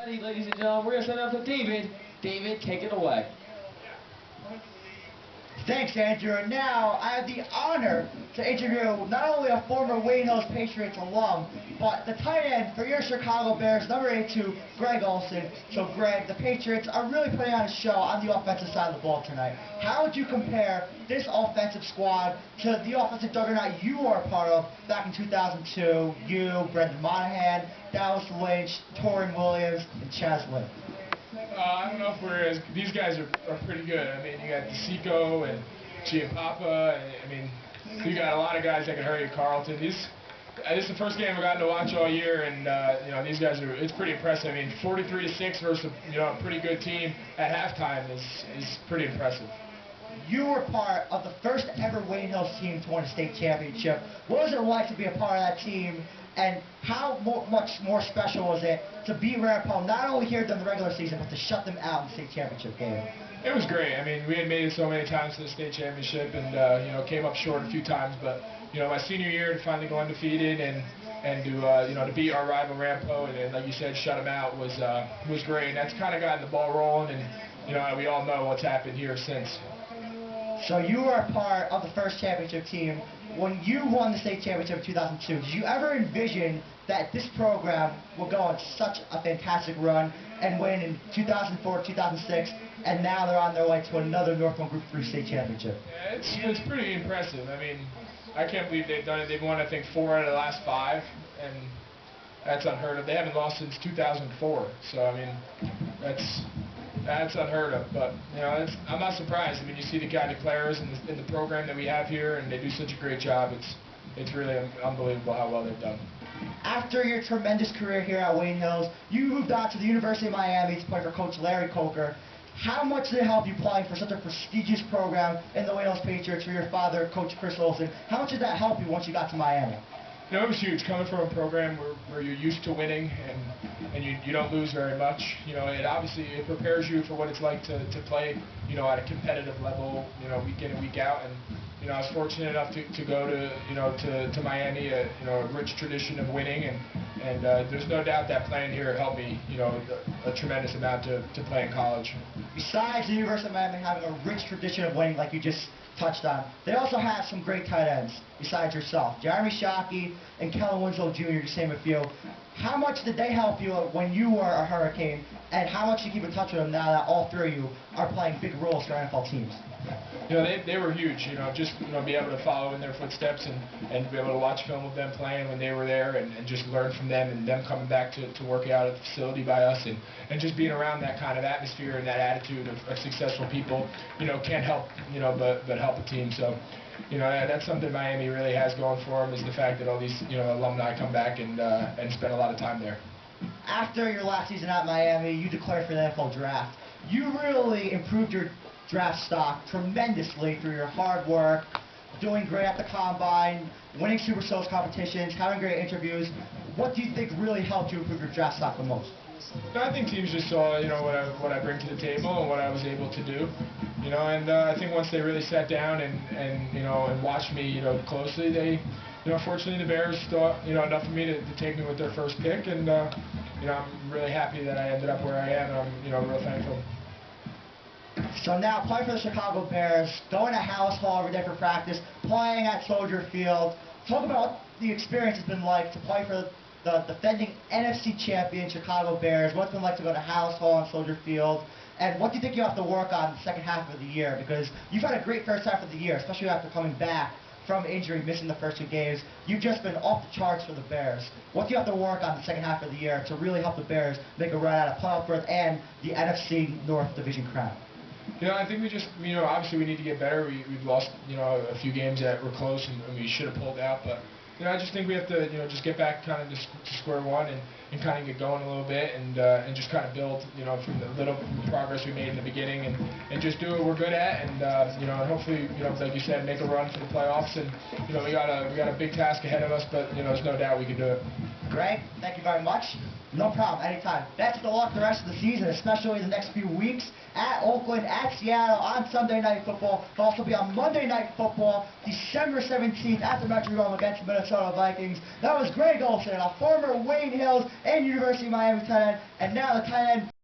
Ladies and gentlemen, we're going to send up to David. David, take it away. Thanks, Andrew. And now I have the honor to interview not only a former Wayne Hills Patriots alum, but the tight end for your Chicago Bears, number 82, Greg Olsen. So, Greg, the Patriots are really putting on a show on the offensive side of the ball tonight. How would you compare this offensive squad to the offensive juggernaut you were a part of back in 2002? You, Brendan Monahan, Dallas Lynch, Torrin Williams, and Chaz Lynn. I don't know if we're as, these guys are pretty good. I mean, you got DeSico and Giampapa, and I mean, you got a lot of guys that can hurt you. Carlton. This is the first game I've gotten to watch all year, and you know, these guys it's pretty impressive. I mean, 43-6 versus a pretty good team at halftime is pretty impressive. You were part of the first ever Wayne Hills team to win a state championship. What was it like to be a part of that team, and how much more special was it to beat Ramapo not only here during the regular season, but to shut them out in the state championship game? It was great. I mean, we had made it so many times to the state championship, and you know, came up short a few times. But you know, my senior year to finally go undefeated and to to beat our rival Ramapo and like you said, shut them out was great. And that's kind of gotten the ball rolling, and you know, we all know what's happened here since. So you were a part of the first championship team. When you won the state championship in 2002, did you ever envision that this program would go on such a fantastic run and win in 2004, 2006, and now they're on their way to another Northland Group 3 state championship? Yeah, it's pretty impressive. I mean, I can't believe they've done it. They've won, I think, 4 out of the last 5, and that's unheard of. They haven't lost since 2004, so I mean, that's unheard of, but you know, I'm not surprised. I mean, you see the kind of players in the program that we have here, and they do such a great job. It's really unbelievable how well they've done. After your tremendous career here at Wayne Hills, you moved on to the University of Miami to play for Coach Larry Coker. How much did it help you playing for such a prestigious program in the Wayne Hills Patriots for your father, Coach Chris Olsen? How much did that help you once you got to Miami? You know, it was huge coming from a program where you're used to winning and you don't lose very much. You know, it prepares you for what it's like to play, you know, at a competitive level, you know, week in and week out. And you know, I was fortunate enough to go to Miami, a rich tradition of winning, and there's no doubt that playing here helped me, you know, a tremendous amount to play in college. Besides the University of Miami having a rich tradition of winning, like you just touched on, they also have some great tight ends besides yourself. Jeremy Shockey and Kellen Winslow Jr., to name a few. How much did they help you when you were a Hurricane, and how much do you keep in touch with them now that all 3 of you are playing big roles for NFL teams? You know, they were huge. You know, just be able to follow in their footsteps and be able to watch film of them playing when they were there, and just learn from them, and them coming back to work out at the facility by us, and just being around that kind of atmosphere and that attitude of successful people, you know, can't help, you know, but help a team. So, you know, that's something Miami really has going for them, is the fact that all these, you know, alumni come back and spend a lot of time there. After your last season at Miami, you declared for the NFL draft. You really improved your draft stock tremendously through your hard work, doing great at the combine, winning Super Shows competitions, having great interviews. What do you think really helped you improve your draft stock the most? I think teams just saw, you know, what I bring to the table and what I was able to do, you know, and I think once they really sat down and watched me, you know, closely, they, you know, fortunately the Bears thought, you know, enough of me to take me with their first pick, and you know, I'm really happy that I ended up where I am, and I'm, you know, real thankful. So now, playing for the Chicago Bears, going to House Hall every day for practice, playing at Soldier Field. Talk about what the experience has been like to play for the defending NFC champion Chicago Bears. What's it been like to go to House Hall and Soldier Field? And what do you think you have to work on the second half of the year? Because you've had a great first half of the year, especially after coming back from injury, missing the first 2 games. You've just been off the charts for the Bears. What do you have to work on the second half of the year to really help the Bears make a run out of playoff berth and the NFC North Division crown? You know, I think we just, you know, obviously we need to get better. We've lost, you know, a few games that were close and we should have pulled out. But, you know, I just think we have to, you know, just get back kind of to square one and kind of get going a little bit and just kind of build, you know, from the little progress we made in the beginning and just do what we're good at and, you know, and hopefully, you know, like you said, make a run for the playoffs. And, you know, we got a big task ahead of us, but, you know, there's no doubt we can do it. Greg, thank you very much. No problem, anytime. Best of luck the rest of the season, especially the next few weeks at Oakland, at Seattle, on Sunday Night Football. It'll also be on Monday Night Football, December 17th at the Metrodome against the Minnesota Vikings. That was Greg Olsen, a former Wayne Hills and University of Miami tight end, and now the tight end